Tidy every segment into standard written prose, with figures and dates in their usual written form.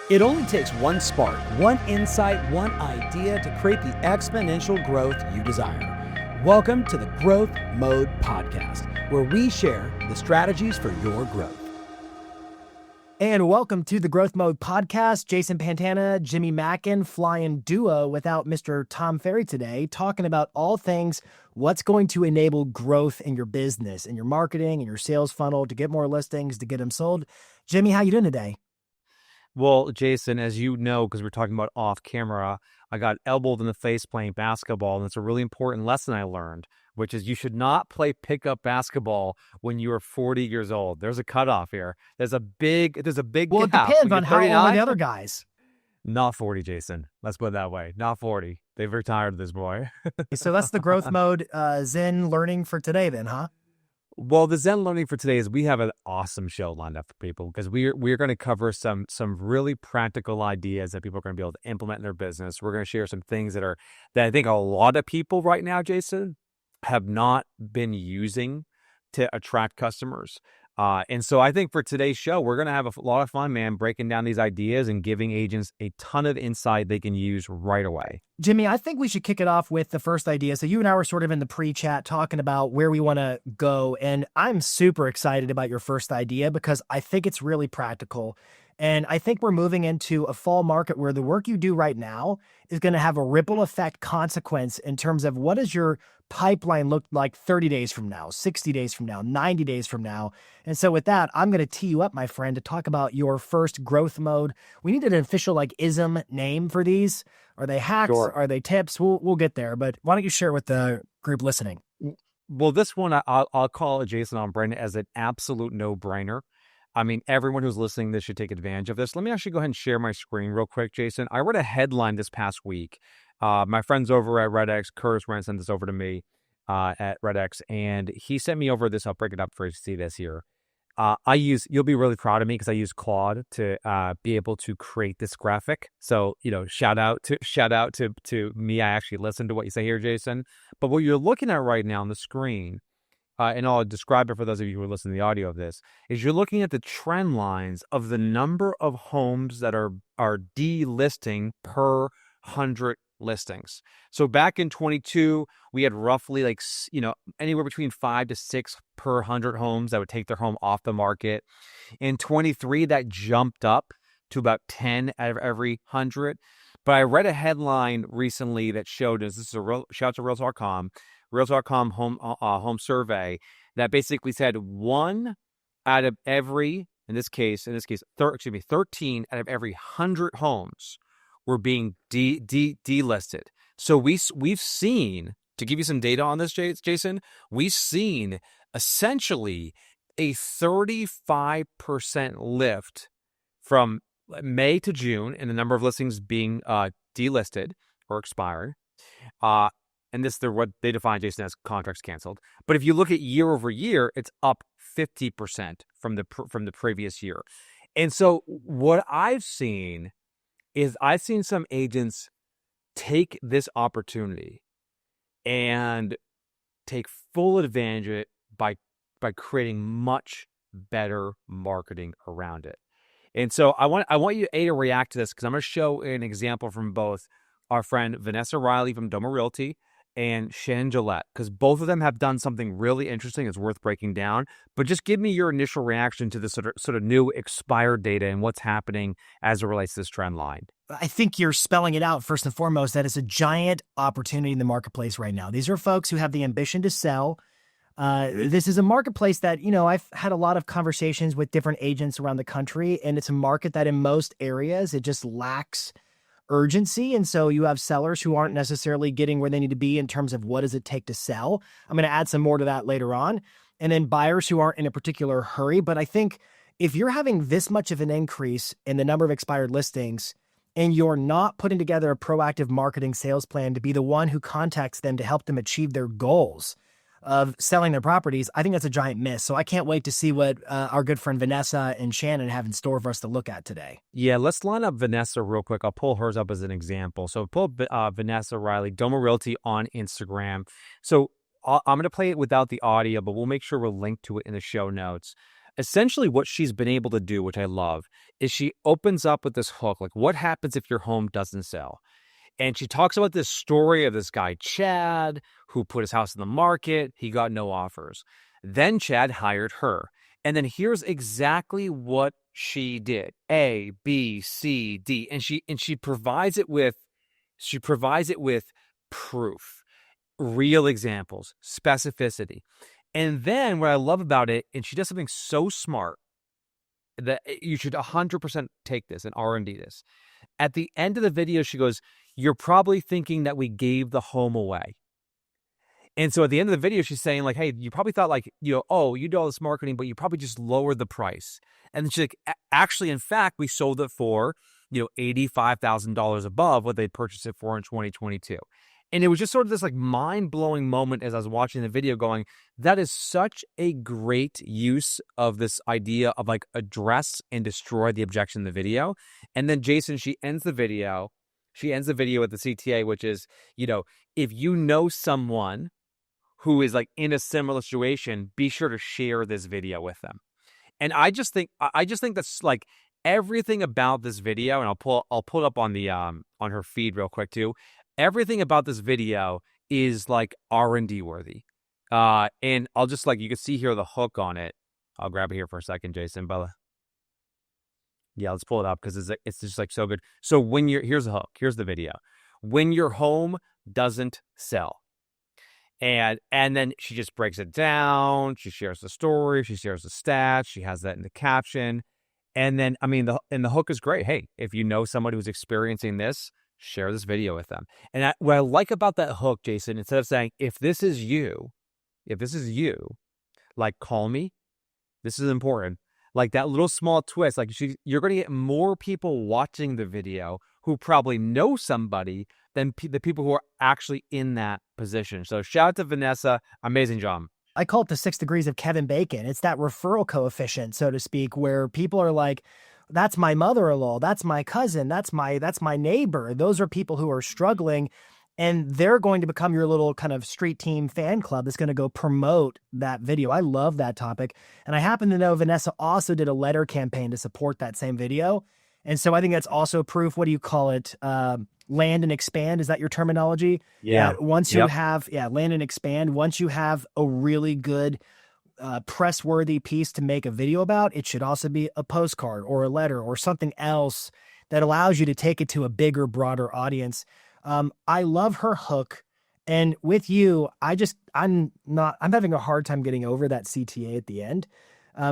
It only takes one spark, one insight, one idea to create the exponential growth you desire. Welcome to the Growth Mode Podcast, where we share the strategies for your growth. And welcome to the Growth Mode Podcast. Jason Pantana, Jimmy Mackin, flying duo without Mr. Tom Ferry today, talking about all things what's going to enable growth in your business, in your marketing, in your sales funnel, to get more listings, to get them sold. Jimmy, how you doing today? Well, Jason, as you know, because we're talking about off camera, I got elbowed in the face playing basketball, and it's a really important lesson I learned, which is you should not play pickup basketball when you are 40 years old. There's a cutoff here. There's a big Well, it gap. depends When on you're how old are 39, the other guys. Not 40, Jason. Let's put it that way. Not 40. They've retired this boy. So that's the Growth Mode Zen learning for today then, huh? Well, the Zen learning for today is we have an awesome show lined up for people because we're going to cover some really practical ideas that people are going to be able to implement in their business. We're going to share some things that I think a lot of people right now, Jason, have not been using to attract customers. And so I think for today's show, we're going to have a lot of fun, man, breaking down these ideas and giving agents a ton of insight they can use right away. Jimmy, I think we should kick it off with the first idea. So you and I were sort of in the pre-chat talking about where we want to go. And I'm super excited about your first idea because I think it's really practical. And I think we're moving into a fall market where the work you do right now is going to have a ripple effect consequence in terms of what does your pipeline look like 30 days from now, 60 days from now, 90 days from now. And so with that, I'm going to tee you up, my friend, to talk about your first growth mode. We need an official ism name for these. Are they hacks? Sure. Are they tips? We'll get there. But why don't you share with the group listening? Well, this one, I'll call it, Jason, on Brandon, as an absolute no-brainer. I mean, everyone who's listening, this should take advantage of this. Let me actually go ahead and share my screen real quick, Jason. I read a headline this past week. My friends over at RedX, Curtis Rand, sent this over to me at RedX, and he sent me over this. I'll break it up for you to see this here. You'll be really proud of me because I use Claude to be able to create this graphic. So, shout out to me. I actually listened to what you say here, Jason. But what you're looking at right now on the screen, and I'll describe it for those of you who are listening to the audio of this, is you're looking at the trend lines of the number of homes that are delisting per 100 listings. So back in 22, we had roughly anywhere between 5 to 6 per 100 homes that would take their home off the market. In 23, that jumped up to about 10 out of every 100. But I read a headline recently that showed us, this is a shout out to Realtor.com home survey that basically said 1 out of every, in this case, 13 out of every 100 homes were being delisted. So we've seen, to give you some data on this, Jason, we've seen essentially a 35% lift from May to June in the number of listings being delisted or expired. And this, they're what they define, Jason, as contracts canceled. But if you look at year over year, it's up 50% from the previous year. And so what I've seen is some agents take this opportunity and take full advantage of it by creating much better marketing around it. And so I want you to react to this because I'm going to show an example from both our friend Vanessa Riley from Doma Realty and Shannon Gillette, because both of them have done something really interesting. It's worth breaking down. But just give me your initial reaction to this sort of new expired data and what's happening as it relates to this trend line. I think you're spelling it out first and foremost, that it's a giant opportunity in the marketplace right now. These are folks who have the ambition to sell. This is a marketplace that, I've had a lot of conversations with different agents around the country, and it's a market that in most areas, it just lacks urgency. And so you have sellers who aren't necessarily getting where they need to be in terms of what does it take to sell. I'm going to add some more to that later on. And then buyers who aren't in a particular hurry. But I think if you're having this much of an increase in the number of expired listings and you're not putting together a proactive marketing sales plan to be the one who contacts them to help them achieve their goals of selling their properties, I think that's a giant miss. So I can't wait to see what our good friend Vanessa and Shannon have in store for us to look at today. Yeah, let's line up Vanessa real quick. I'll pull hers up as an example. So pull Vanessa Riley, Doma Realty on Instagram. So I'm going to play it without the audio, but we'll make sure we'll link to it in the show notes. essentially what she's been able to do, which I love, is she opens up with this hook, like, what happens if your home doesn't sell? And she talks about this story of this guy, Chad, who put his house in the market. He got no offers. Then Chad hired her. And then here's exactly what she did. A, B, C, D. And she provides it with proof, real examples, specificity. And then what I love about it, and she does something so smart that you should 100% take this and R&D this. At the end of the video, she goes, "You're probably thinking that we gave the home away." And so at the end of the video, she's saying, like, hey, you probably thought, like, oh, you do all this marketing, but you probably just lowered the price. And then she's like, actually, in fact, we sold it for, $85,000 above what they purchased it for in 2022. And it was just sort of this like mind-blowing moment as I was watching the video going, that is such a great use of this idea of like address and destroy the objection in the video. And then Jason, she ends the video with the CTA, which is, if you know someone who is like in a similar situation, be sure to share this video with them. And I just think that's like everything about this video, and I'll pull it up on the on her feed real quick too. Everything about this video is like R&D worthy. And I'll just like, you can see here the hook on it. I'll grab it here for a second, Jason. But yeah, let's pull it up because it's just like so good. So here's the hook. Here's the video. When your home doesn't sell. And then she just breaks it down. She shares the story. She shares the stats. She has that in the caption. And then, I mean, the hook is great. Hey, if you know somebody who's experiencing this, share this video with them. And what I like about that hook, Jason, instead of saying, if this is you, like, call me, this is important. Like that little small twist, like you're going to get more people watching the video who probably know somebody than the people who are actually in that position. So shout out to Vanessa. Amazing job. I call it the 6 degrees of Kevin Bacon. It's that referral coefficient, so to speak, where people are like, that's my mother-in-law, that's my cousin, that's my neighbor. Those are people who are struggling, and they're going to become your little kind of street team fan club that's going to go promote that video. I love that topic. And I happen to know Vanessa also did a letter campaign to support that same video. And so I think that's also proof. What do you call it? Land and expand. Is that your terminology? Yeah. Once you have, land and expand, once you have a really good press-worthy piece to make a video about, it should also be a postcard or a letter or something else that allows you to take it to a bigger, broader audience. I love her hook. And with you, I'm having a hard time getting over that CTA at the end,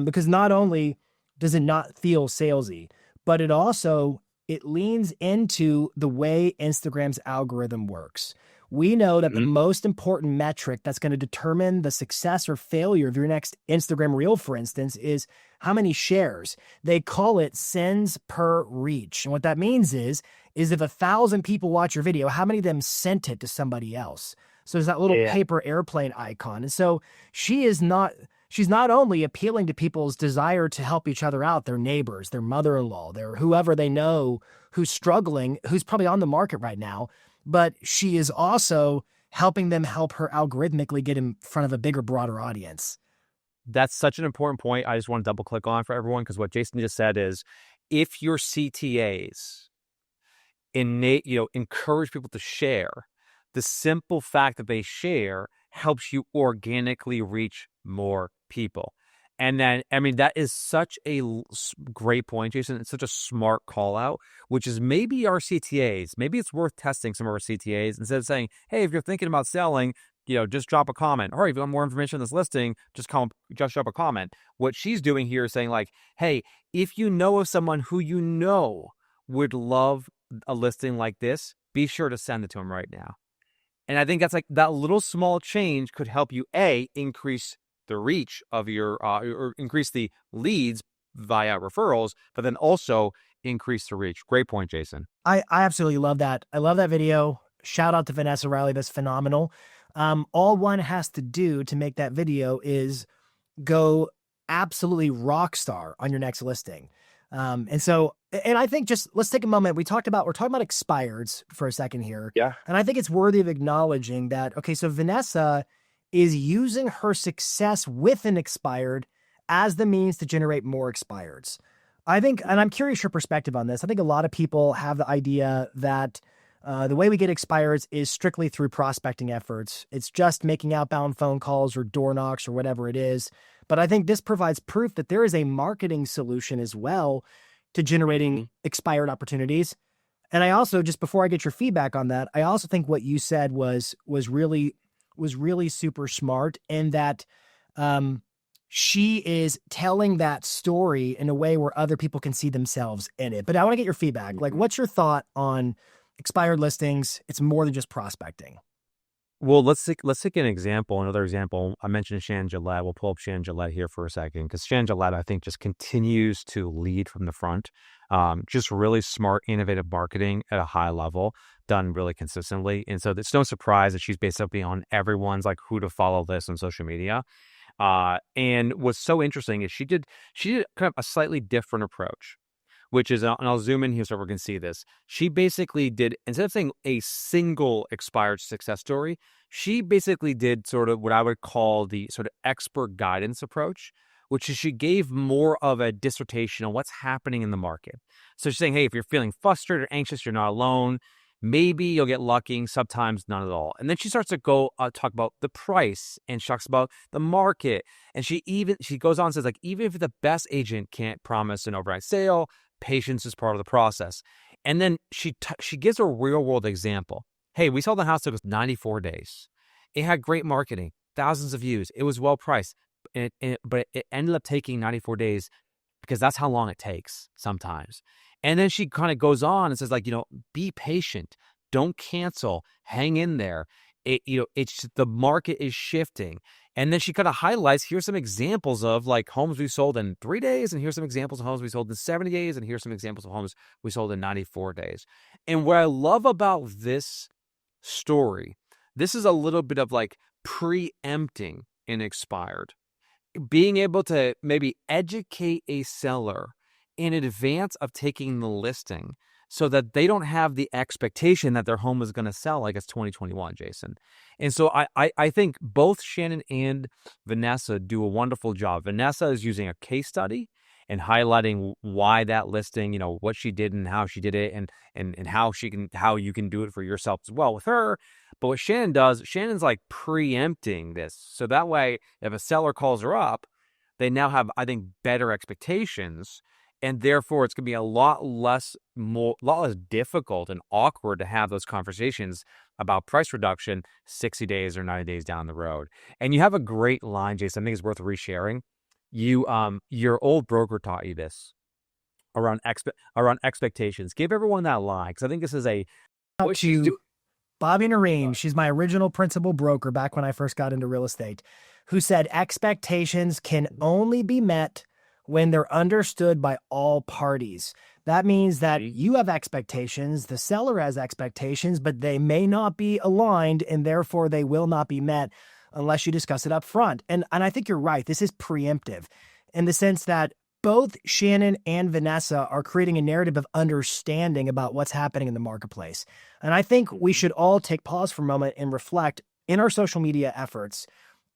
because not only does it not feel salesy, but it leans into the way Instagram's algorithm works. We know that the most important metric that's going to determine the success or failure of your next Instagram reel, for instance, is how many shares. They call it sends per reach. And what that means is if 1,000 people watch your video, how many of them sent it to somebody else? So there's that little paper airplane icon. And so she's not only appealing to people's desire to help each other out, their neighbors, their mother-in-law, their whoever they know who's struggling, who's probably on the market right now, but she is also helping them help her algorithmically get in front of a bigger, broader audience. That's such an important point. I just want to double click on for everyone, because what Jason just said is, if your CTAs encourage people to share, the simple fact that they share helps you organically reach more people. And then, I mean, that is such a great point, Jason. It's such a smart call out, which is maybe our CTAs, maybe it's worth testing some of our CTAs instead of saying, hey, if you're thinking about selling, just drop a comment. Or if you want more information on this listing, just drop a comment. What she's doing here is saying like, hey, if you know of someone who you know would love a listing like this, be sure to send it to them right now. And I think that's like that little small change could help you, increase the reach of your, or increase the leads via referrals, but then also increase the reach. Great point, Jason. I absolutely love that. I love that video. Shout out to Vanessa Riley. That's phenomenal. All one has to do to make that video is go absolutely rock star on your next listing. And I think let's take a moment. We're talking about expireds for a second here. Yeah. And I think it's worthy of acknowledging that, okay, so Vanessa is using her success with an expired as the means to generate more expireds. I think, and I'm curious your perspective on this, I think a lot of people have the idea that the way we get expireds is strictly through prospecting efforts. It's just making outbound phone calls or door knocks or whatever it is. But I think this provides proof that there is a marketing solution as well to generating expired opportunities. And I also, just before I get your feedback on that, I also think what you said was really super smart, in that she is telling that story in a way where other people can see themselves in it. But I want to get your feedback. Like, what's your thought on expired listings? It's more than just prospecting. Well, let's take an example. Another example. I mentioned Shannon Gillette. We'll pull up Shannon Gillette here for a second, because Shannon Gillette, I think, just continues to lead from the front. Just really smart, innovative marketing at a high level, done really consistently. And so it's no surprise that she's basically on everyone's like who to follow list on social media. And what's so interesting is she did kind of a slightly different approach, which is, and I'll zoom in here so everyone can see this. She basically did, instead of saying a single expired success story, she basically did sort of what I would call the sort of expert guidance approach, which is she gave more of a dissertation on what's happening in the market. So she's saying, hey, if you're feeling frustrated or anxious, you're not alone. Maybe you'll get lucky, sometimes not at all. And then she starts to go talk about the price, and she talks about the market. And she goes on and says, like, even if the best agent can't promise an overnight sale, patience is part of the process. And then she gives a real world example. Hey, we sold the house. It was 94 days. It had great marketing, thousands of views. It was well priced, but it ended up taking 94 days because that's how long it takes sometimes. And then she kind of goes on and says, like, be patient, don't cancel, hang in there. It's the market is shifting. And then she kind of highlights, here's some examples of like homes we sold in 3 days, and here's some examples of homes we sold in 70 days, and here's some examples of homes we sold in 94 days. And what I love about this story, this is a little bit of like preempting an expired, being able to maybe educate a seller in advance of taking the listing so that they don't have the expectation that their home is going to sell like it's 2021, Jason. And so I think both Shannon and Vanessa do a wonderful job. Vanessa is using a case study and highlighting why that listing, what she did and how she did it, and how you can do it for yourself as well with her. But what Shannon does, Shannon's like preempting this. So that way, if a seller calls her up, they now have, I think, better expectations. And therefore, it's going to be a lot less difficult and awkward to have those conversations about price reduction 60 days or 90 days down the road. And you have a great line, Jason, I think it's worth resharing. Your old broker taught you this around expectations. Give everyone that line, because I think this is Bobby Nareen. She's my original principal broker back when I first got into real estate, who said expectations can only be met when they're understood by all parties. That means that you have expectations, the seller has expectations, but they may not be aligned, and therefore they will not be met unless you discuss it up front. And I think you're right. This is preemptive in the sense that both Shannon and Vanessa are creating a narrative of understanding about what's happening in the marketplace. And I think we should all take pause for a moment and reflect in our social media efforts.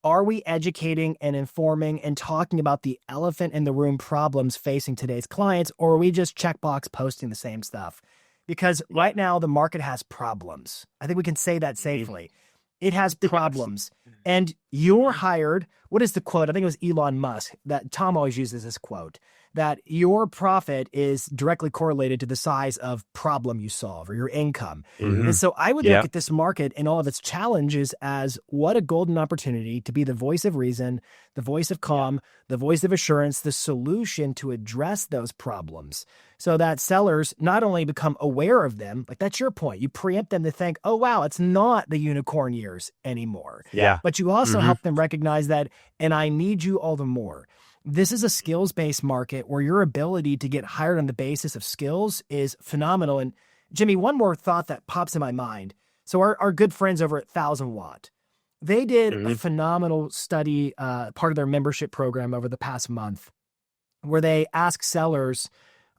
Are we educating and informing and talking about the elephant in the room problems facing today's clients, or are we just checkbox posting the same stuff? Because right now the market has problems. I think we can say that safely. It has problems. And you're hired. What is the quote? I think it was Elon Musk that Tom always uses this quote, that your profit is directly correlated to the size of problem you solve or your income. Mm-hmm. And so I would look at this market and all of its challenges as what a golden opportunity to be the voice of reason, the voice of calm, the voice of assurance, the solution to address those problems so that sellers not only become aware of them, like that's your point, you preempt them to think, oh, wow, it's not the unicorn years anymore. Yeah. But you also help them recognize that, and I need you all the more. This is a skills-based market where your ability to get hired on the basis of skills is phenomenal. And Jimmy, one more thought that pops in my mind. So our good friends over at 1000 Watt, they did a phenomenal study, part of their membership program over the past month, where they ask sellers,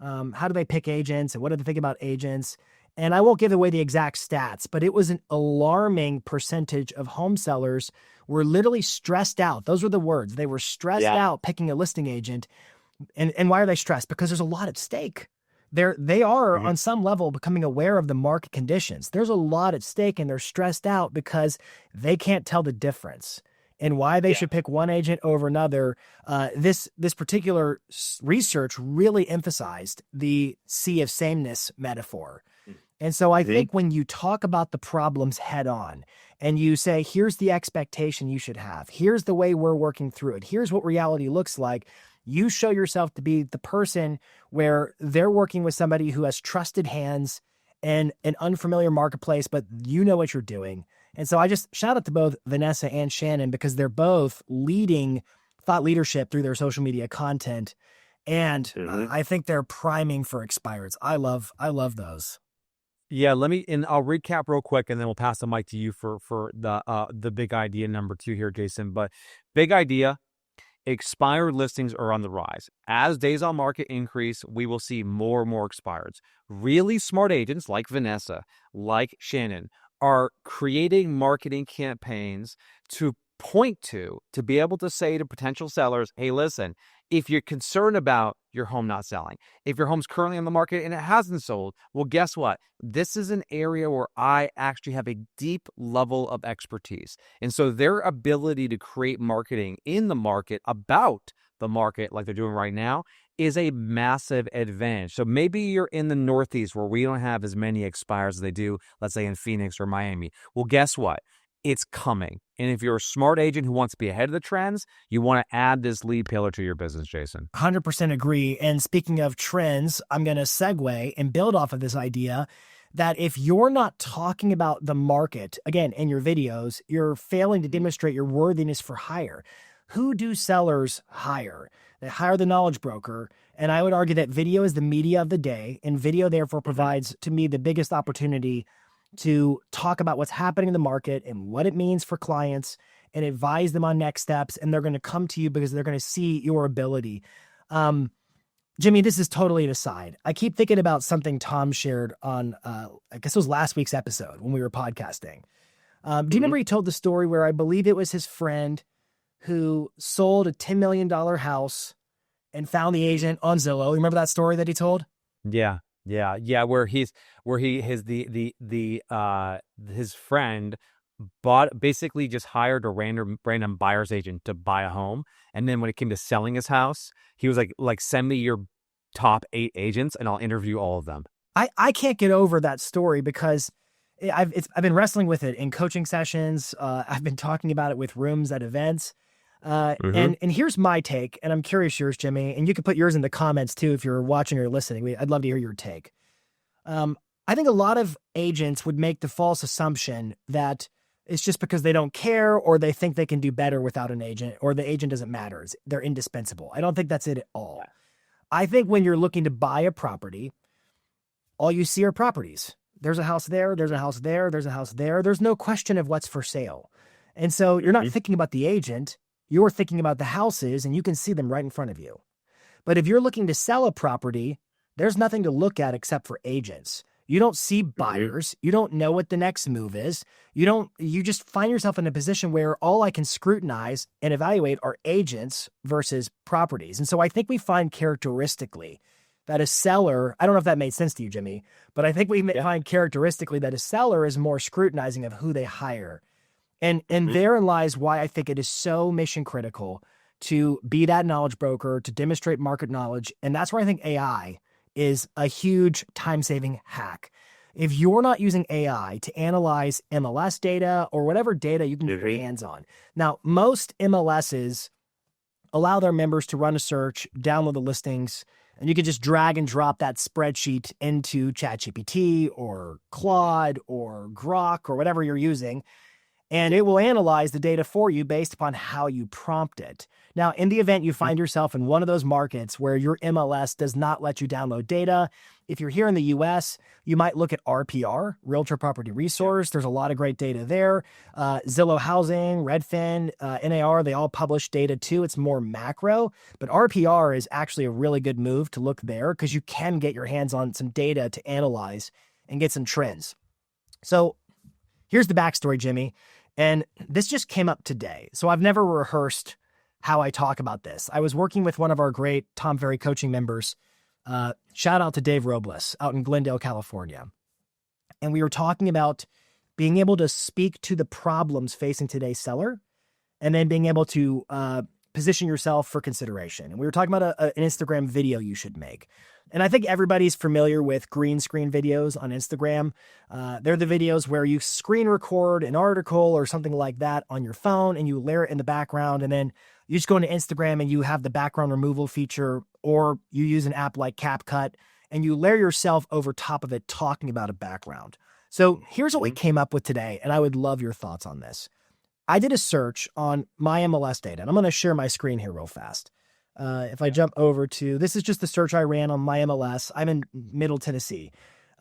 how do they pick agents and what do they think about agents? And I won't give away the exact stats, but it was an alarming percentage of home sellers were literally stressed out. Those were the words. They were stressed out picking a listing agent. And why are they stressed? Because there's a lot at stake. They are on some level becoming aware of the market conditions. There's a lot at stake and they're stressed out because they can't tell the difference and why they should pick one agent over another. This particular research really emphasized the sea of sameness metaphor. And so I think when you talk about the problems head on and you say, here's the expectation you should have, here's the way we're working through it, here's what reality looks like, you show yourself to be the person where they're working with somebody who has trusted hands and an unfamiliar marketplace, but you know what you're doing. And so I just shout out to both Vanessa and Shannon because they're both leading thought leadership through their social media content. And I think they're priming for expireds. I love those. Yeah, and I'll recap real quick, and then we'll pass the mic to you for the big idea number 2 here, Jason. But big idea, expired listings are on the rise. As days on market increase, we will see more and more expireds. Really smart agents like Vanessa, like Shannon, are creating marketing campaigns to point to be able to say to potential sellers, hey, listen, if you're concerned about your home not selling, if your home's currently on the market and it hasn't sold, well, guess what? This is an area where I actually have a deep level of expertise. And so their ability to create marketing in the market about the market like they're doing right now is a massive advantage. So maybe you're in the Northeast where we don't have as many expires as they do, let's say in Phoenix or Miami. Well, guess what? It's coming. And if you're a smart agent who wants to be ahead of the trends, you want to add this lead pillar to your business, Jason. 100% agree. And speaking of trends, I'm going to segue and build off of this idea that if you're not talking about the market, again, in your videos, you're failing to demonstrate your worthiness for hire. Who do sellers hire? They hire the knowledge broker. And I would argue that video is the media of the day. And video, therefore, provides, to me, the biggest opportunity to talk about what's happening in the market and what it means for clients and advise them on next steps. And they're going to come to you because they're going to see your ability. Jimmy, this is totally an aside. I keep thinking about something Tom shared on, I guess it was last week's episode when we were podcasting. Do you remember he told the story where I believe it was his friend who sold a $10 million house and found the agent on Zillow? You remember that story that he told? Yeah. Where his friend basically just hired a random buyer's agent to buy a home, and then when it came to selling his house, he was like send me your top 8 agents and I'll interview all of them. I can't get over that story because I've been wrestling with it in coaching sessions. I've been talking about it with rooms at events. And here's my take, and I'm curious yours, Jimmy, and you can put yours in the comments too if you're watching or listening. I'd love to hear your take. I think a lot of agents would make the false assumption that it's just because they don't care or they think they can do better without an agent or the agent doesn't matter. They're indispensable. I don't think that's it at all. I think when you're looking to buy a property, all you see are properties. There's a house there, there's a house there, there's a house there. There's no question of what's for sale. And so you're not thinking about the agent. You're thinking about the houses and you can see them right in front of you. But if you're looking to sell a property, there's nothing to look at except for agents. You don't see buyers. You don't know what the next move is. You just find yourself in a position where all I can scrutinize and evaluate are agents versus properties. And so I think we find characteristically that a seller, I don't know if that made sense to you, Jimmy, but I think we find characteristically that a seller is more scrutinizing of who they hire. And therein lies why I think it is so mission critical to be that knowledge broker, to demonstrate market knowledge. And that's where I think AI is a huge time-saving hack. If you're not using AI to analyze MLS data or whatever data you can get your hands on. Now, most MLSs allow their members to run a search, download the listings, and you can just drag and drop that spreadsheet into ChatGPT or Claude or Grok or whatever you're using. And it will analyze the data for you based upon how you prompt it. Now, in the event you find yourself in one of those markets where your MLS does not let you download data, if you're here in the US, you might look at RPR, Realtor Property Resource. There's a lot of great data there. Zillow Housing, Redfin, NAR, they all publish data too. It's more macro, but RPR is actually a really good move to look there because you can get your hands on some data to analyze. and get some trends. So here's the backstory, Jimmy. And this just came up today. So I've never rehearsed how I talk about this. I was working with one of our great Tom Ferry coaching members. Shout out to Dave Robles out in Glendale, California. And we were talking about being able to speak to the problems facing today's seller and then being able to position yourself for consideration. And we were talking about an Instagram video you should make. And I think everybody's familiar with green screen videos on Instagram. They're the videos where you screen record an article or something like that on your phone and you layer it in the background. And then you just go into Instagram and you have the background removal feature, or you use an app like CapCut and you layer yourself over top of it talking about a background. So here's what we came up with today, and I would love your thoughts on this. I did a search on my MLS data, and I'm going to share my screen here real fast. If I jump over to, this is just the search I ran on my MLS. I'm in Middle Tennessee,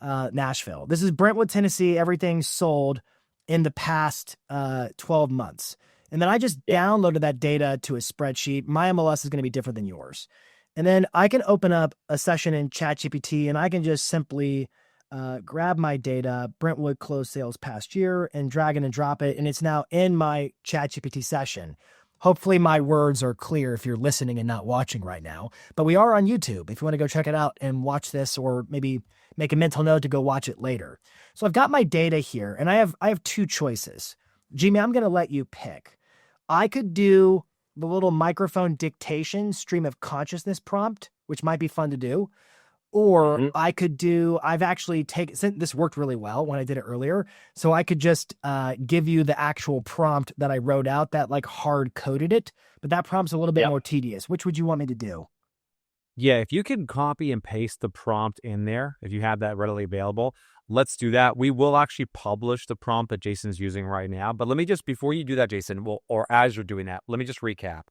Nashville. This is Brentwood, Tennessee. Everything's sold in the past 12 months. And then I just downloaded that data to a spreadsheet. My MLS is going to be different than yours. And then I can open up a session in ChatGPT and I can just simply grab my data, Brentwood closed sales past year, and drag it and drop it. And it's now in my ChatGPT session. Hopefully my words are clear if you're listening and not watching right now, but we are on YouTube if you want to go check it out and watch this, or maybe make a mental note to go watch it later. So I've got my data here and I have two choices. Jimmy, I'm going to let you pick. I could do the little microphone dictation stream of consciousness prompt, which might be fun to do. Or I could do, I've actually taken, this worked really well when I did it earlier. So I could just give you the actual prompt that I wrote out that like hard coded it, but that prompt's a little bit more tedious. Which would you want me to do? Yeah, if you can copy and paste the prompt in there, if you have that readily available, let's do that. We will actually publish the prompt that Jason's using right now. But let me just, before you do that, Jason, or as you're doing that, let me just recap.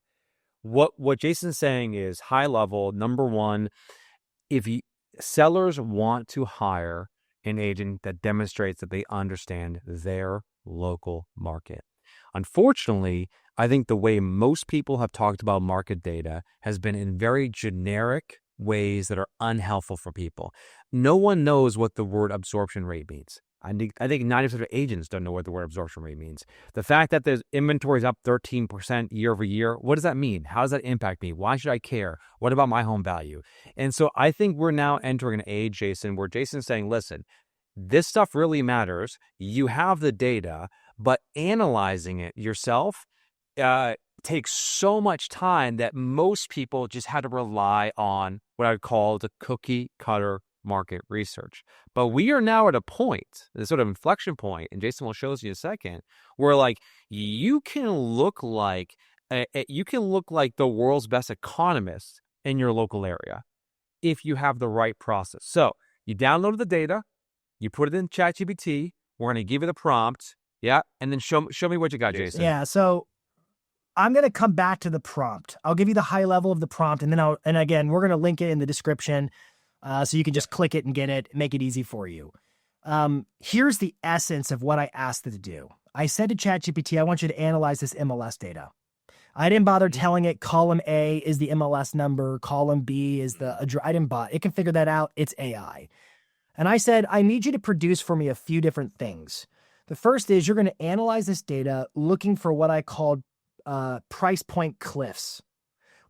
What Jason's saying is high level, number one, if sellers want to hire an agent that demonstrates that they understand their local market. Unfortunately, I think the way most people have talked about market data has been in very generic ways that are unhelpful for people. No one knows what the word absorption rate means. I think 90% of agents don't know what the word absorption rate means. The fact that there's inventory is up 13% year over year, what does that mean? How does that impact me? Why should I care? What about my home value? And so I think we're now entering an age, Jason, where Jason's saying, listen, this stuff really matters. You have the data, but analyzing it yourself takes so much time that most people just had to rely on what I would call the cookie cutter market research. But we are now at a point, the sort of inflection point, and Jason will show us in a second, where like you can look like the world's best economist in your local area if you have the right process. So you download the data, you put it in ChatGPT, we're going to give you the prompt, and then show me what you got, Jason. Yeah, so I'm going to come back to the prompt. I'll give you the high level of the prompt, and then again, we're going to link it in the description. So you can just click it and get it, make it easy for you. Here's the essence of what I asked it to do. I said to ChatGPT, I want you to analyze this MLS data. I didn't bother telling it column A is the MLS number, column B is the address. I didn't bother. It can figure that out. It's AI. And I said, I need you to produce for me a few different things. The first is you're going to analyze this data looking for what I called price point cliffs.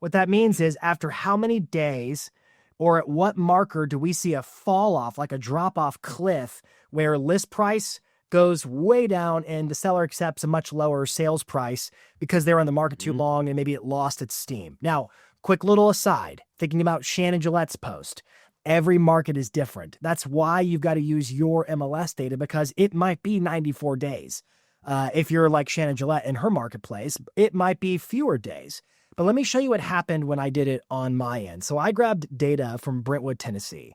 What that means is after how many days or at what marker do we see a fall off, like a drop off cliff where list price goes way down and the seller accepts a much lower sales price because they're on the market too long and maybe it lost its steam. Now, quick little aside, thinking about Shannon Gillette's post, every market is different. That's why you've got to use your MLS data because it might be 94 days. If you're like Shannon Gillette in her marketplace, it might be fewer days. But let me show you what happened when I did it on my end. So I grabbed data from Brentwood, Tennessee.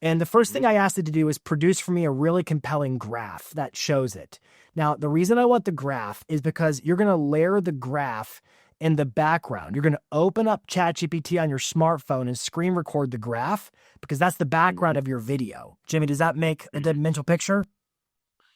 And the first thing I asked it to do is produce for me a really compelling graph that shows it. Now, the reason I want the graph is because you're going to layer the graph in the background. You're going to open up ChatGPT on your smartphone and screen record the graph because that's the background of your video. Jimmy, does that make a mental picture?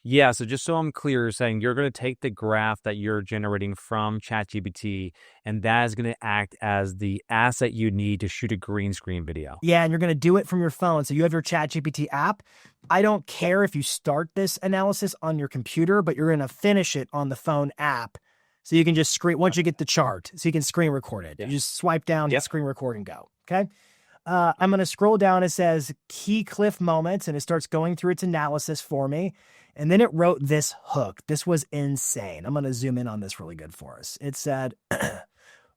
Yeah, so just so I'm clear, you're saying you're going to take the graph that you're generating from ChatGPT, and that is going to act as the asset you need to shoot a green screen video. Yeah, and you're going to do it from your phone. So you have your ChatGPT app. I don't care if you start this analysis on your computer, but you're going to finish it on the phone app. So you can just once you get the chart, so you can screen record it. You just swipe down, hit screen record and go. Okay. I'm going to scroll down. It says key cliff moments, and it starts going through its analysis for me. And then it wrote this hook. This was insane. I'm going to zoom in on this really good for us. It said,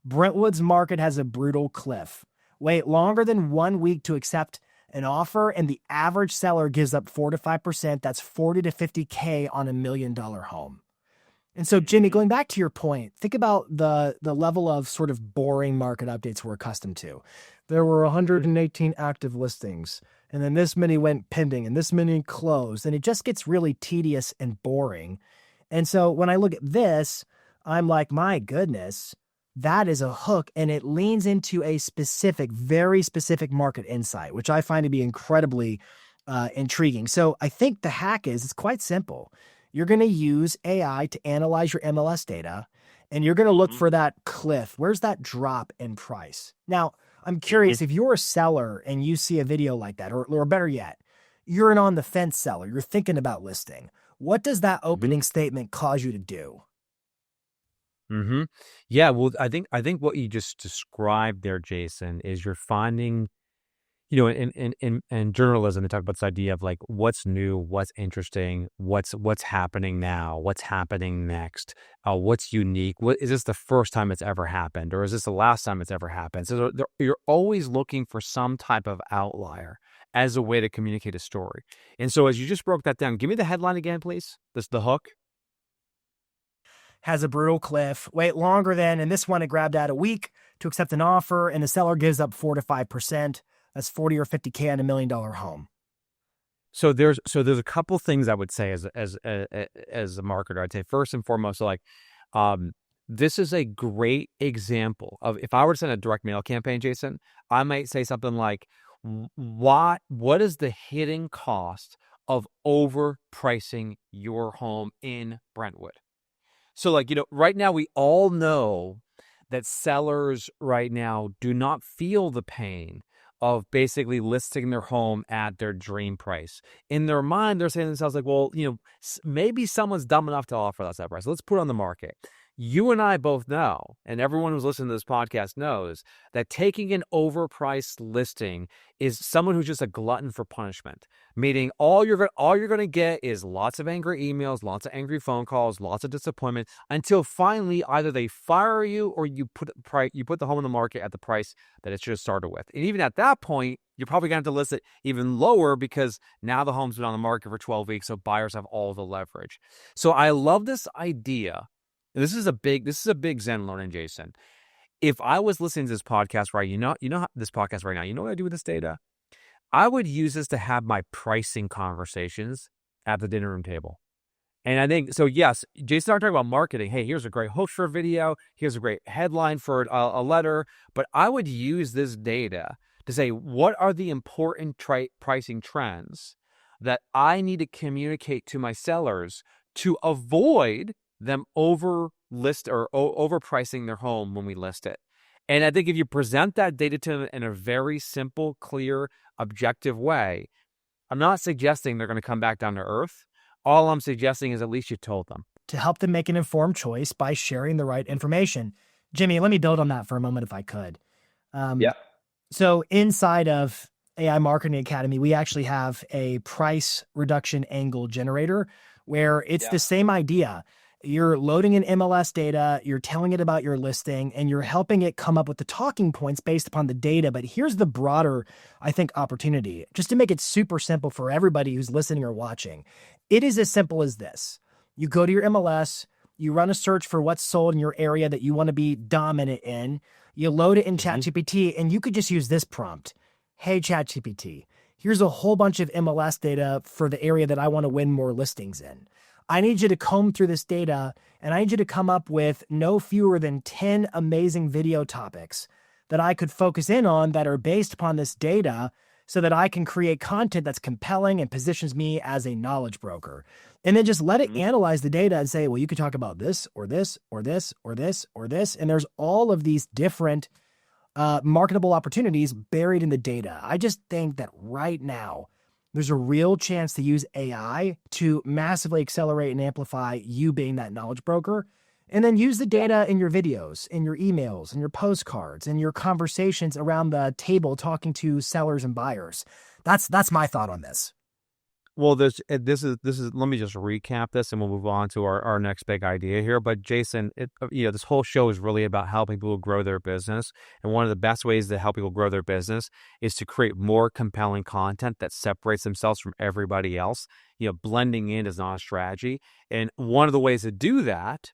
Brentwood's market has a brutal cliff. Wait longer than 1 week to accept an offer, and the average seller gives up 4 to 5%. That's 40 to 50K on $1 million home. And so, Jimmy, going back to your point, think about the level of sort of boring market updates we're accustomed to. There were 118 active listings, and then this many went pending, and this many closed, and it just gets really tedious and boring. And so when I look at this, I'm like, my goodness, that is a hook, and it leans into a specific, very specific market insight, which I find to be incredibly intriguing. So I think the hack is, it's quite simple. You're going to use AI to analyze your MLS data, and you're going to look for that cliff. Where's that drop in price? Now, I'm curious, if you're a seller and you see a video like that, or better yet, you're an on-the-fence seller, you're thinking about listing, what does that opening statement cause you to do? Yeah, well, I think what you just described there, Jason, is you're finding, in journalism, they talk about this idea of like what's new, what's interesting, what's happening now, what's happening next, what's unique. What is this the first time it's ever happened, or is this the last time it's ever happened? So you're always looking for some type of outlier as a way to communicate a story. And so as you just broke that down, give me the headline again, please. The hook. Has a brutal cliff. Wait longer than, and this one it grabbed out a week to accept an offer, and the seller gives up 4 to 5%. That's 40 or 50K on $1 million home. So there's a couple things I would say as a marketer. I'd say first and foremost, this is a great example of, if I were to send a direct mail campaign, Jason, I might say something like, what is the hidden cost of overpricing your home in Brentwood? So right now we all know that sellers right now do not feel the pain of basically listing their home at their dream price. In their mind, they're saying to themselves like, well, maybe someone's dumb enough to offer us that price. Let's put it on the market. You and I both know, and everyone who's listening to this podcast knows, that taking an overpriced listing is someone who's just a glutton for punishment. Meaning all you're going to get is lots of angry emails, lots of angry phone calls, lots of disappointment, until finally either they fire you or you put the home on the market at the price that it should have started with. And even at that point, you're probably going to have to list it even lower because now the home's been on the market for 12 weeks, so buyers have all the leverage. So I love this idea. This is a big Zen learning, Jason. If I was listening to this podcast this podcast right now, you know what I do with this data? I would use this to have my pricing conversations at the dinner room table. And I think, so yes, Jason and I are talking about marketing. Hey, here's a great hook for a video. Here's a great headline for a letter. But I would use this data to say, what are the important pricing trends that I need to communicate to my sellers to avoid them overpricing their home when we list it. And I think if you present that data to them in a very simple, clear, objective way, I'm not suggesting they're going to come back down to earth. All I'm suggesting is at least you told them. To help them make an informed choice by sharing the right information. Jimmy, let me build on that for a moment if I could. So inside of AI Marketing Academy, we actually have a price reduction angle generator where it's the same idea. You're loading in MLS data, you're telling it about your listing, and you're helping it come up with the talking points based upon the data. But here's the broader, I think, opportunity, just to make it super simple for everybody who's listening or watching. It is as simple as this. You go to your MLS, you run a search for what's sold in your area that you want to be dominant in, you load it in ChatGPT, and you could just use this prompt. Hey, ChatGPT, here's a whole bunch of MLS data for the area that I want to win more listings in. I need you to comb through this data, and I need you to come up with no fewer than 10 amazing video topics that I could focus in on that are based upon this data so that I can create content that's compelling and positions me as a knowledge broker. And then just let it analyze the data and say, well, you could talk about this or this or this or this or this. And there's all of these different marketable opportunities buried in the data. I just think that right now, there's a real chance to use AI to massively accelerate and amplify you being that knowledge broker. And then use the data in your videos, in your emails, in your postcards, in your conversations around the table talking to sellers and buyers. That's my thought on this. Well, this is let me just recap this and we'll move on to our next big idea here. But Jason, this whole show is really about helping people grow their business. And one of the best ways to help people grow their business is to create more compelling content that separates themselves from everybody else. Blending in is not a strategy. And one of the ways to do that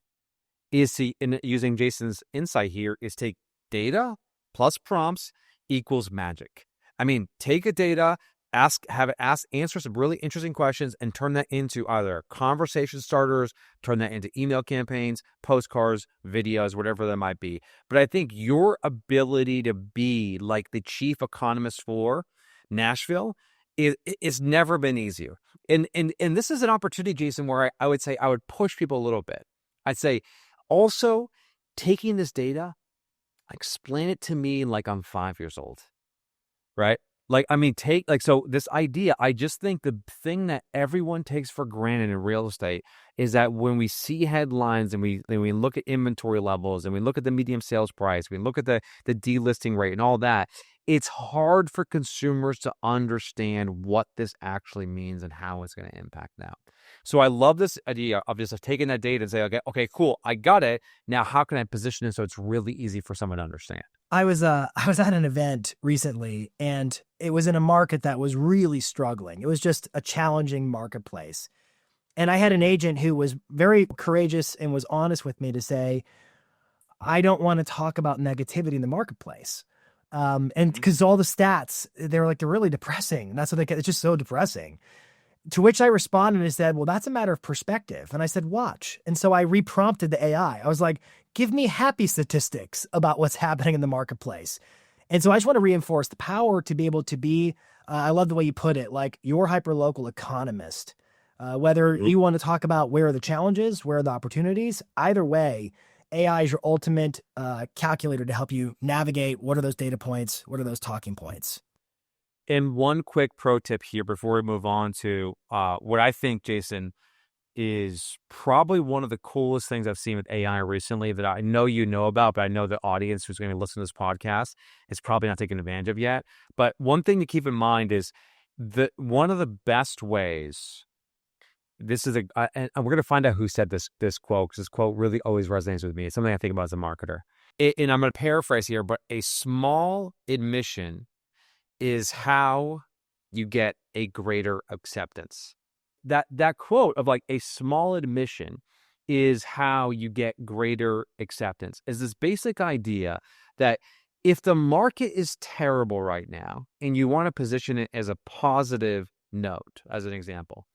is using Jason's insight here is take data plus prompts equals magic. I mean, take a data, answer some really interesting questions and turn that into either conversation starters, turn that into email campaigns, postcards, videos, whatever that might be. But I think your ability to be like the chief economist for Nashville is never been easier. And this is an opportunity, Jason, where I would say I would push people a little bit. I'd say, also, taking this data, explain it to me like I'm 5 years old, right? So this idea, I just think the thing that everyone takes for granted in real estate is that when we see headlines and we look at inventory levels and we look at the median sales price, we look at the delisting rate and all that, it's hard for consumers to understand what this actually means and how it's going to impact them. So I love this idea of just taking that data and say, okay, cool, I got it. Now, how can I position it so it's really easy for someone to understand? I was at an event recently, and it was in a market that was really struggling. It was just a challenging marketplace. And I had an agent who was very courageous and was honest with me to say, I don't want to talk about negativity in the marketplace. And because all the stats, they're really depressing. And that's what it's just so depressing. To which I responded and said, well, that's a matter of perspective. And I said, watch. And so I reprompted the AI. I was like, give me happy statistics about what's happening in the marketplace. And so I just want to reinforce the power to be able to be, I love the way you put it, like your hyperlocal economist. Whether you want to talk about where are the challenges, where are the opportunities, either way, AI is your ultimate calculator to help you navigate what are those data points, what are those talking points. And one quick pro tip here before we move on to what I think, Jason, is probably one of the coolest things I've seen with AI recently that I know you know about, but I know the audience who's going to listen to this podcast is probably not taking advantage of yet. But one thing to keep in mind is that one of the best ways, and we're going to find out who said this quote, because this quote really always resonates with me. It's something I think about as a marketer. And I'm going to paraphrase here, but a small admission is how you get a greater acceptance. That quote of a small admission is how you get greater acceptance, is this basic idea that if the market is terrible right now and you want to position it as a positive note, as an example,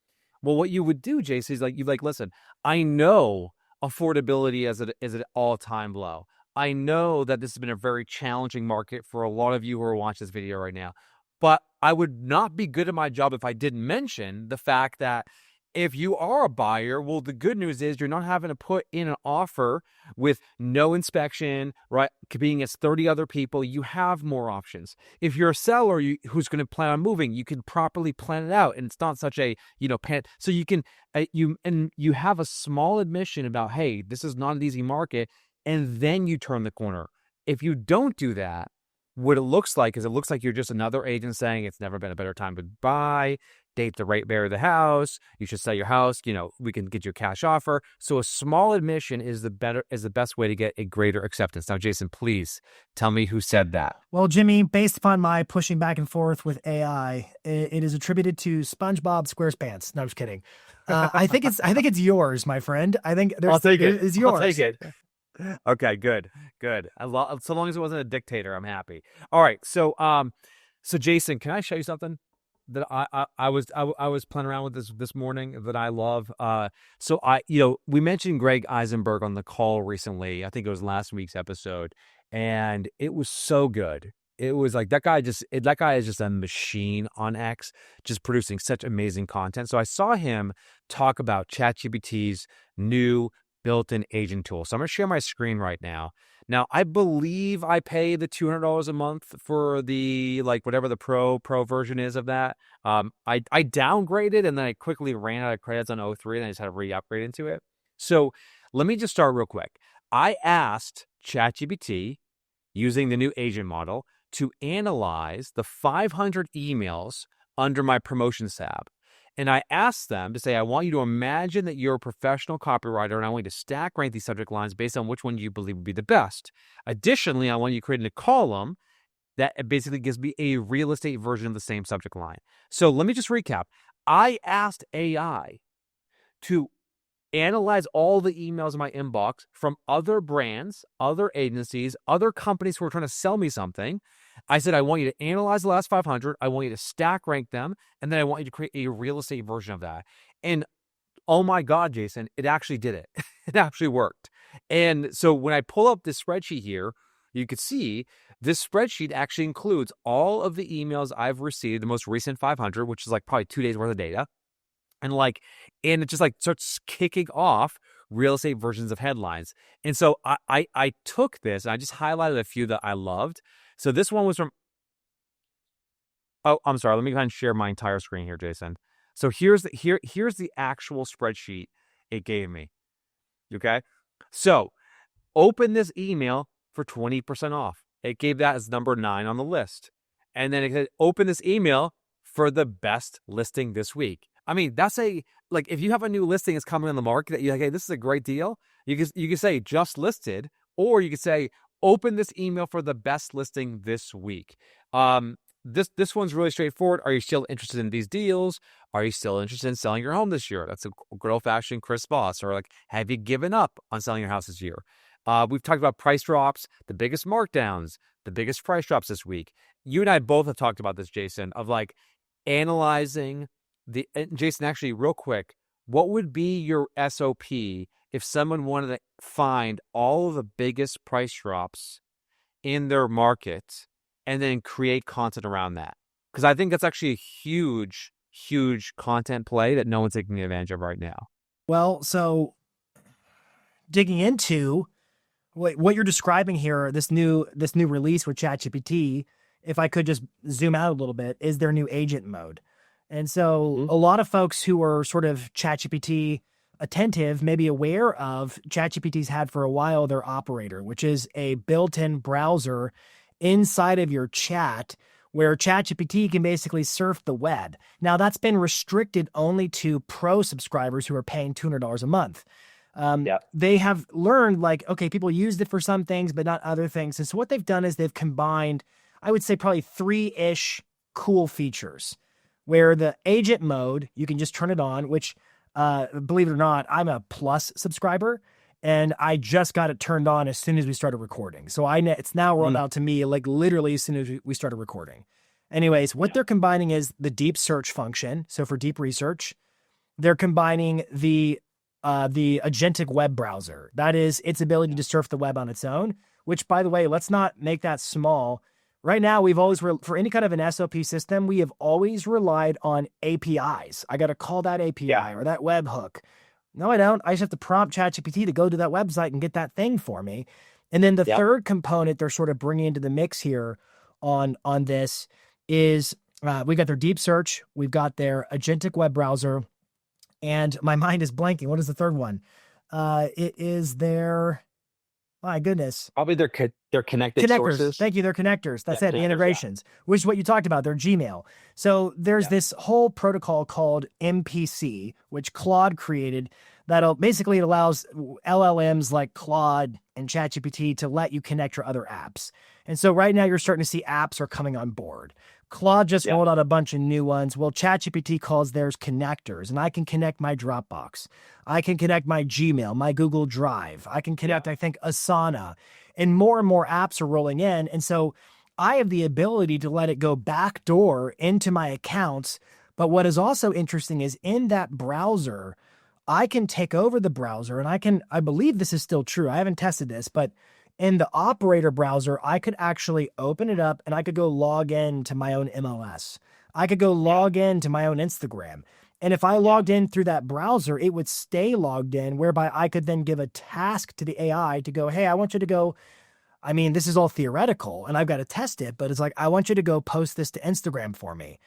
well, what you would do, Jason, is listen, I know affordability is at an all-time low. I know that this has been a very challenging market for a lot of you who are watching this video right now, but I would not be good at my job if I didn't mention the fact that if you are a buyer, well, the good news is you're not having to put in an offer with no inspection, right? Being as 30 other people, you have more options. If you're a seller who's going to plan on moving, you can properly plan it out, and it's not such a pan. So you can you have a small admission about, hey, this is not an easy market, and then you turn the corner. If you don't do that, what it looks like is you're just another agent saying it's never been a better time to buy, date the rate bear of the house, you should sell your house, we can get you a cash offer. So a small admission is the best way to get a greater acceptance. Now, Jason, please tell me who said that. Well, Jimmy, based upon my pushing back and forth with AI, it is attributed to SpongeBob SquarePants. No, I'm just kidding. I think it's yours, my friend. I think I'll take it. It's yours. I'll take it. Okay, good. So long as it wasn't a dictator, I'm happy. All right, so Jason, can I show you something that I was playing around with this morning that I love? We mentioned Greg Eisenberg on the call recently. I think it was last week's episode, and it was so good. it was like that guy is just a machine on X, just producing such amazing content. So I saw him talk about ChatGPT's new built-in agent tool. So I'm going to share my screen right now. Now, I believe I pay the $200 a month for the, like, whatever the pro version is of that. I downgraded and then I quickly ran out of credits on O3 and I just had to re-upgrade into it. So let me just start real quick. I asked ChatGPT, using the new agent model, to analyze the 500 emails under my promotions tab. And I asked them to say, I want you to imagine that you're a professional copywriter and I want you to stack rank these subject lines based on which one you believe would be the best. Additionally, I want you to create a column that basically gives me a real estate version of the same subject line. So let me just recap. I asked AI to analyze all the emails in my inbox from other brands, other agencies, other companies who are trying to sell me something. I said, I want you to analyze the last 500. I want you to stack rank them. And then I want you to create a real estate version of that. And oh my God, Jason, it actually did it. It actually worked. And so when I pull up this spreadsheet here, you could see this spreadsheet actually includes all of the emails I've received, the most recent 500, which is like probably 2 days worth of data. And it just like starts kicking off real estate versions of headlines. And so I took this and I just highlighted a few that I loved. So this one was from, oh, I'm sorry. Let me go ahead and share my entire screen here, Jason. So here's the actual spreadsheet it gave me. Okay. So open this email for 20% off. It gave that as number 9 on the list. And then it said, open this email for the best listing this week. I mean, that's if you have a new listing that's coming on the market that you're like, hey, this is a great deal. You can say just listed, or you could say, open this email for the best listing this week. This one's really straightforward. Are you still interested in these deals? Are you still interested in selling your home this year? That's a good old-fashioned Chris Voss. Or have you given up on selling your house this year? We've talked about price drops, the biggest markdowns, the biggest price drops this week. You and I both have talked about this, Jason, of analyzing Jason, actually, real quick, what would be your SOP if someone wanted to find all of the biggest price drops in their market and then create content around that? Because I think that's actually a huge, huge content play that no one's taking advantage of right now. Well, so digging into what you're describing here, this new release with ChatGPT, if I could just zoom out a little bit, is their new agent mode. And so a lot of folks who are sort of ChatGPT attentive may be aware of ChatGPT's had for a while their operator, which is a built-in browser inside of your chat where ChatGPT can basically surf the web. Now, that's been restricted only to pro subscribers who are paying $200 a month. They have learned okay, people used it for some things, but not other things. And so what they've done is they've combined, I would say probably 3-ish cool features. Where the agent mode, you can just turn it on, which, believe it or not, I'm a Plus subscriber, and I just got it turned on as soon as we started recording. So it's now rolled out to me literally as soon as we started recording. Anyways, what they're combining is the deep search function. So for deep research, they're combining the agentic web browser. That is its ability to surf the web on its own, which, by the way, let's not make that small. Right now, we've always, for any kind of an SOP system, we have always relied on APIs. I got to call that API or that webhook. No, I don't. I just have to prompt ChatGPT to go to that website and get that thing for me. And then the third component they're sort of bringing into the mix here on this is we got their deep search, we've got their agentic web browser, and my mind is blanking. What is the third one? It is their... My goodness. Probably their connected sources. Thank you. They're connectors. That's it. The integrations, which is what you talked about. They're Gmail. So there's this whole protocol called MPC, which Claude created. It allows LLMs like Claude and ChatGPT to let you connect your other apps. And so right now you're starting to see apps are coming on board. Claude just rolled out a bunch of new ones. Well, ChatGPT calls theirs connectors, and I can connect my Dropbox. I can connect my Gmail, my Google Drive. I can connect, I think, Asana. And more apps are rolling in. And so I have the ability to let it go backdoor into my accounts. But what is also interesting is in that browser, I can take over the browser, and I believe this is still true. I haven't tested this, but In the operator browser, I could actually open it up and I could go log in to my own MLS. I could go log in to my own Instagram. And if I logged in through that browser, it would stay logged in, whereby I could then give a task to the AI to go, hey, I want you to go. I mean, this is all theoretical and I've got to test it, but it's like, I want you to go post this to Instagram for me.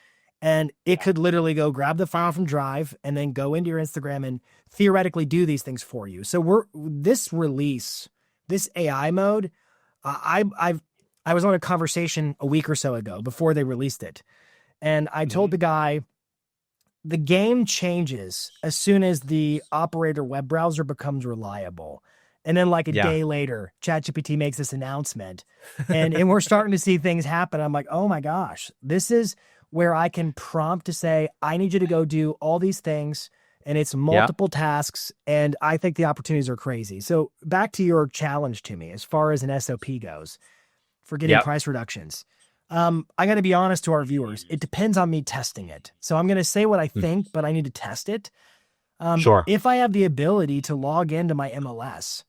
And it could literally go grab the file from Drive and then go into your Instagram and theoretically do these things for you. So this release, this AI mode, I was on a conversation a week or so ago before they released it. And I told the guy, the game changes as soon as the operator web browser becomes reliable. And then like a day later, ChatGPT makes this announcement and we're starting to see things happen. I'm like, oh my gosh, this is where I can prompt to say, I need you to go do all these things. And it's multiple tasks. And I think the opportunities are crazy. So back to your challenge to me, as far as an SOP goes for getting price reductions. I got to be honest to our viewers. It depends on me testing it. So I'm going to say what I think, but I need to test it. Sure. If I have the ability to log into my MLS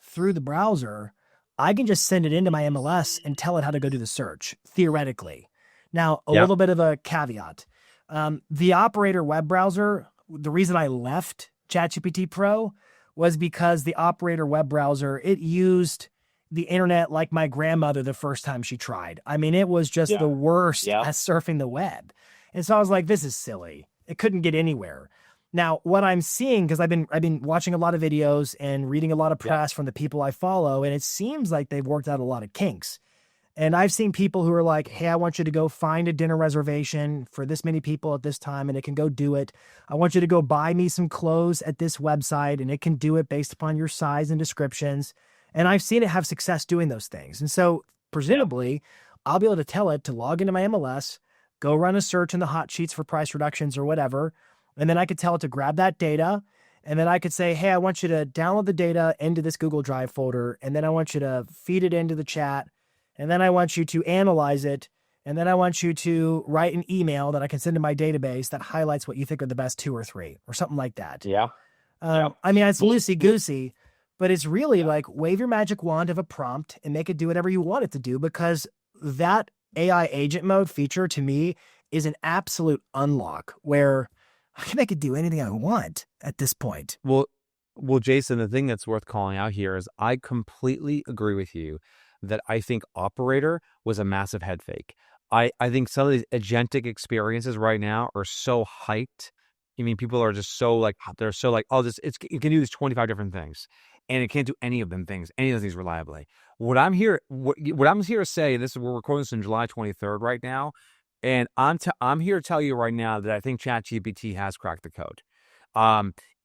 through the browser, I can just send it into my MLS and tell it how to go do the search, theoretically. Now, a little bit of a caveat. The operator web browser, the reason I left ChatGPT Pro was because the operator web browser, it used the internet like my grandmother the first time she tried. I mean, it was just the worst at surfing the web. And so I was like, this is silly. It couldn't get anywhere. Now, what I'm seeing, because I've been watching a lot of videos and reading a lot of press from the people I follow, and it seems like they've worked out a lot of kinks. And I've seen people who are like, hey, I want you to go find a dinner reservation for this many people at this time, and it can go do it. I want you to go buy me some clothes at this website, and it can do it based upon your size and descriptions. And I've seen it have success doing those things. And so presumably, I'll be able to tell it to log into my MLS, go run a search in the hot sheets for price reductions or whatever. And then I could tell it to grab that data. And then I could say, hey, I want you to download the data into this Google Drive folder. And then I want you to feed it into the chat. And then I want you to analyze it. And then I want you to write an email that I can send to my database that highlights what you think are the best 2 or 3 or something like that. I mean, it's loosey-goosey, but it's really like wave your magic wand of a prompt and make it do whatever you want it to do, because that AI agent mode feature to me is an absolute unlock where I can make it do anything I want at this point. Well, Jason, the thing that's worth calling out here is I completely agree with you that I think operator was a massive head fake. I think some of these agentic experiences right now are so hyped. I mean, people are just so like, they're so like, oh, it can do these 25 different things, and it can't do any of those things reliably. What I'm here to say, we're recording this on July 23rd right now, and I'm here to tell you right now that I think ChatGPT has cracked the code.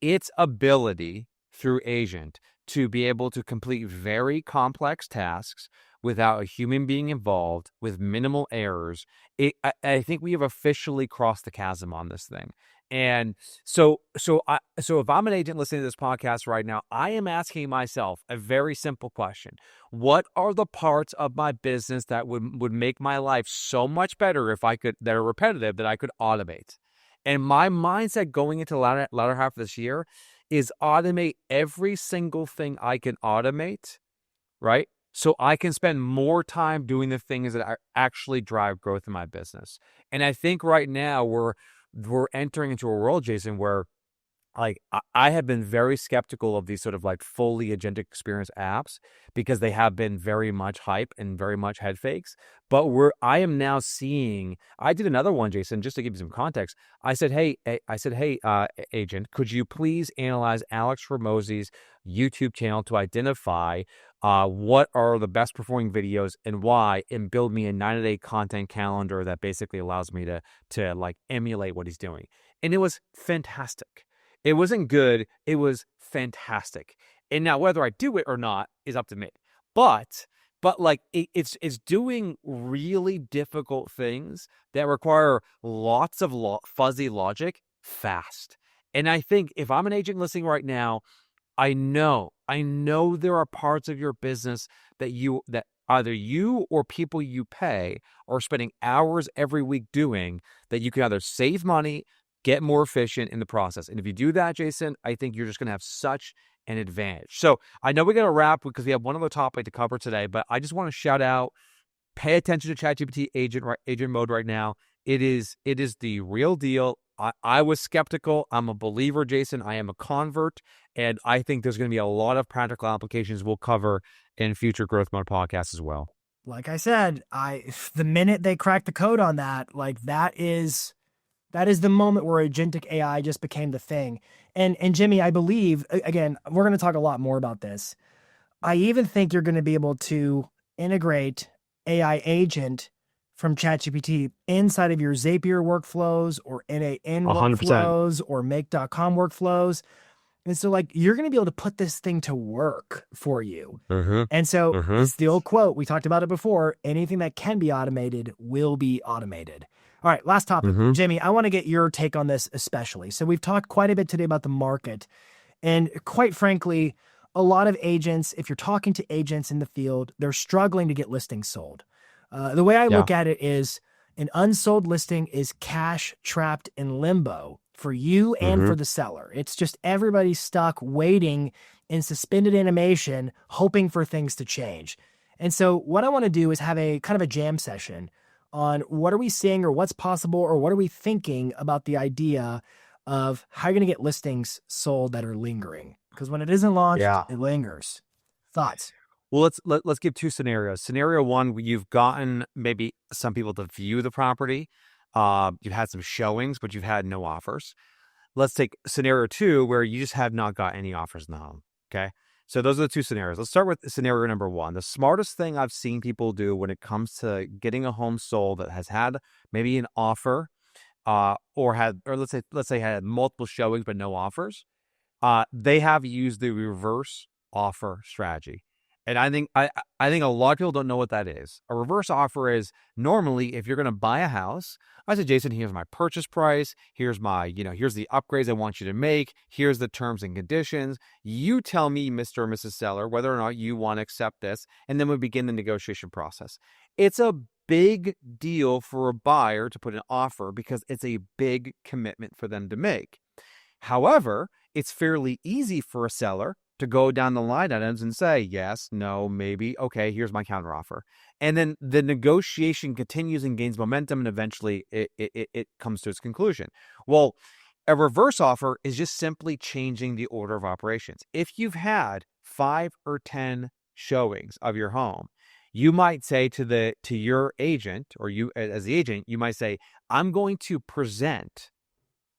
Its ability through agent to be able to complete very complex tasks without a human being involved, with minimal errors. I think we have officially crossed the chasm on this thing. And so if I'm an agent listening to this podcast right now, I am asking myself a very simple question. What are the parts of my business that would make my life so much better that are repetitive, that I could automate? And my mindset going into the latter half of this year is automate every single thing I can automate, right? So I can spend more time doing the things that actually drive growth in my business. And I think right now we're entering into a world, Jason, where like I have been very skeptical of these sort of like fully agentic experience apps, because they have been very much hype and very much head fakes. But I am now seeing, I did another one, Jason, just to give you some context. I said, hey, agent, could you please analyze Alex Ramosey's YouTube channel to identify what are the best performing videos and why, and build me a 90-day content calendar that basically allows me to like emulate what he's doing. And it was fantastic. It wasn't good. It was fantastic. And now whether I do it or not is up to me. But like it's doing really difficult things that require lots of fuzzy logic fast. And I think if I'm an agent listening right now, I know there are parts of your business that either you or people you pay are spending hours every week doing, that you can either save money, get more efficient in the process. And if you do that, Jason, I think you're just going to have such an advantage. So I know we got to wrap because we have one other topic to cover today, but I just want to shout out, pay attention to ChatGPT agent mode right now. It is the real deal. I was skeptical. I'm a believer, Jason. I am a convert. And I think there's going to be a lot of practical applications we'll cover in future Growth Mode podcasts as well. Like I said, the minute they crack the code on that, like that is the moment where agentic AI just became the thing. And Jimmy, I believe, again, we're going to talk a lot more about this. I even think you're going to be able to integrate AI agent from ChatGPT inside of your Zapier workflows or NAN 100%. workflows or Make.com workflows. And so like, you're going to be able to put this thing to work for you. And so it's the old quote. We talked about it before. Anything that can be automated will be automated. All right, last topic. Jimmy, I want to get your take on this especially. So we've talked quite a bit today about the market. And quite frankly, a lot of agents, if you're talking to agents in the field, they're struggling to get listings sold. The way I look at it is an unsold listing is cash trapped in limbo for you and for the seller. It's just everybody stuck waiting in suspended animation, hoping for things to change. And so what I want to do is have a kind of a jam session on what are we seeing or what's possible or what are we thinking about the idea of how you're going to get listings sold that are lingering. Because when it isn't launched, it lingers. Thoughts? Well, let's give two scenarios. Scenario one, you've gotten maybe some people to view the property. You've had some showings, but you've had no offers. Let's take scenario two, where you just have not got any offers in the home. Okay. So those are the two scenarios. Let's start with scenario number one. The smartest thing I've seen people do when it comes to getting a home sold that has had maybe an offer, or let's say had multiple showings but no offers, they have used the reverse offer strategy. And I think a lot of people don't know what that is. A reverse offer is normally if you're going to buy a house, I say, Jason, here's my purchase price. Here's here's the upgrades I want you to make. Here's the terms and conditions. You tell me, Mr. or Mrs. Seller, whether or not you want to accept this. And then we begin the negotiation process. It's a big deal for a buyer to put an offer because it's a big commitment for them to make. However, it's fairly easy for a seller to go down the line items and say, yes, no, maybe, okay, here's my counteroffer. And then the negotiation continues and gains momentum, and eventually it comes to its conclusion. Well, a reverse offer is just simply changing the order of operations. If you've had 5 or 10 showings of your home, you might say to your agent, or you as the agent, you might say, I'm going to present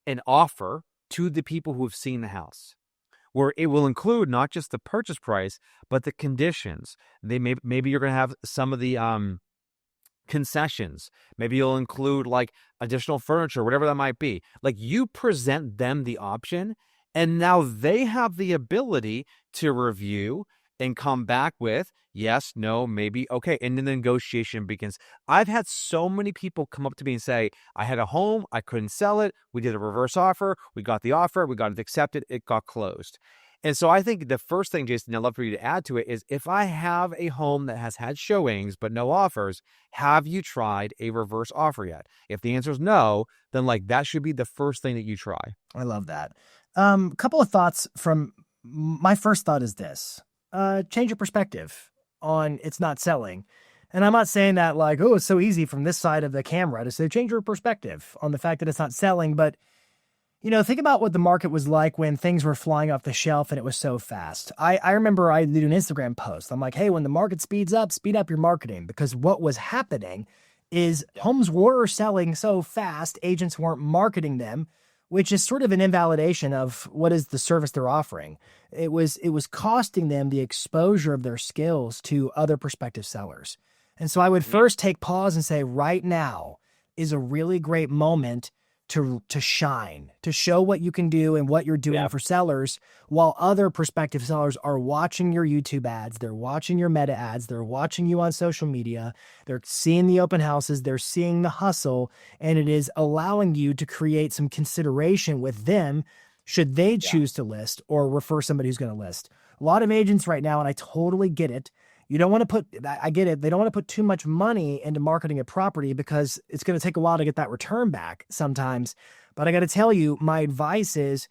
an offer to the people who have seen the house, where it will include not just the purchase price, but the conditions. Maybe you're going to have some of the concessions. Maybe you'll include like additional furniture, whatever that might be. Like, you present them the option, and now they have the ability to review and come back with yes, no, maybe, okay. And then the negotiation begins. I've had so many people come up to me and say, I had a home, I couldn't sell it. We did a reverse offer. We got the offer. We got it accepted. It got closed. And so I think the first thing, Jason, I'd love for you to add to it is, if I have a home that has had showings but no offers, have you tried a reverse offer yet? If the answer is no, then like that should be the first thing that you try. I love that. Couple of thoughts from my first thought is this. Change your perspective on it's not selling. And I'm not saying that like, oh, it's so easy from this side of the camera to say change your perspective on the fact that it's not selling. But, think about what the market was like when things were flying off the shelf and it was so fast. I remember I did an Instagram post. I'm like, hey, when the market speed up your marketing, because what was happening is homes were selling so fast, agents weren't marketing them, which is sort of an invalidation of what is the service they're offering. It was costing them the exposure of their skills to other prospective sellers. And so I would first take pause and say, right now is a really great moment to shine, to show what you can do and what you're doing for sellers, while other prospective sellers are watching your YouTube ads, they're watching your meta ads, they're watching you on social media, they're seeing the open houses, they're seeing the hustle, and it is allowing you to create some consideration with them should they choose to list or refer somebody who's going to list. A lot of agents right now, and I totally get it, you don't want to I get it, they don't want to put too much money into marketing a property because it's going to take a while to get that return back sometimes. But I got to tell you, my advice is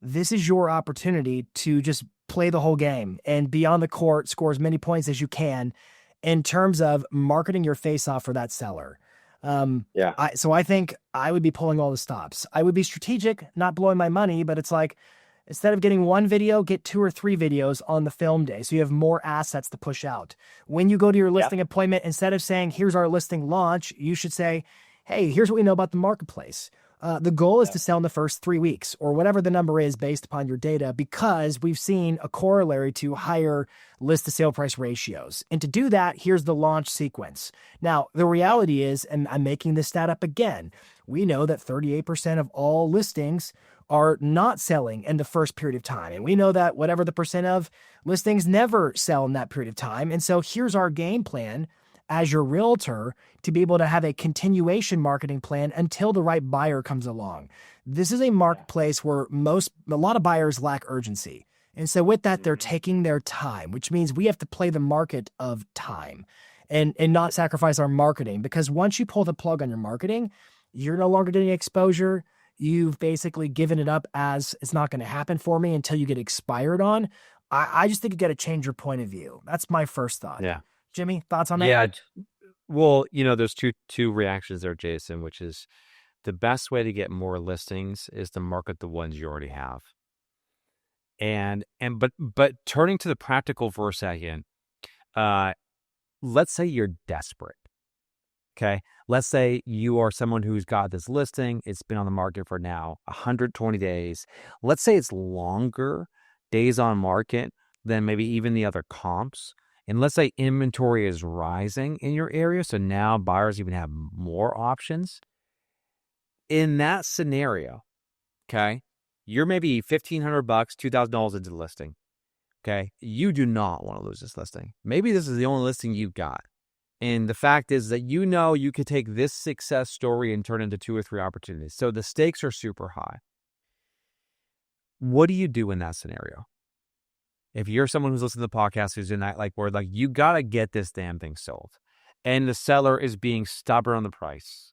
this is your opportunity to just play the whole game and be on the court, score as many points as you can in terms of marketing your face off for that seller. So I think I would be pulling all the stops. I would be strategic, not blowing my money, but it's like, instead of getting one video, get 2 or 3 videos on the film day. So you have more assets to push out. When you go to your listing appointment, instead of saying, here's our listing launch, you should say, hey, here's what we know about the marketplace. The goal is to sell in the first 3 weeks or whatever the number is based upon your data, because we've seen a corollary to higher list to sale price ratios. And to do that, here's the launch sequence. Now, the reality is, and I'm making this stat up again, we know that 38% of all listings are not selling in the first period of time. And we know that whatever the percent of listings never sell in that period of time. And so here's our game plan as your realtor to be able to have a continuation marketing plan until the right buyer comes along. This is a marketplace where a lot of buyers lack urgency. And so with that, they're taking their time, which means we have to play the market of time and not sacrifice our marketing, because once you pull the plug on your marketing, you're no longer getting exposure. You've basically given it up as it's not going to happen for me until you get expired on. I just think you got to change your point of view. That's my first thought. Yeah. Jimmy, thoughts on that? Yeah. Well, there's two reactions there, Jason, which is the best way to get more listings is to market the ones you already have. But turning to the practical for a second, let's say you're desperate. Okay. Let's say you are someone who's got this listing. It's been on the market for now 120 days. Let's say it's longer days on market than maybe even the other comps. And let's say inventory is rising in your area. So now buyers even have more options. In that scenario, okay, you're maybe $1,500, $2,000 into the listing. Okay. You do not want to lose this listing. Maybe this is the only listing you've got. And the fact is that you could take this success story and turn it into 2 or 3 opportunities. So the stakes are super high. What do you do in that scenario? If you're someone who's listening to the podcast who's in that where you got to get this damn thing sold and the seller is being stubborn on the price,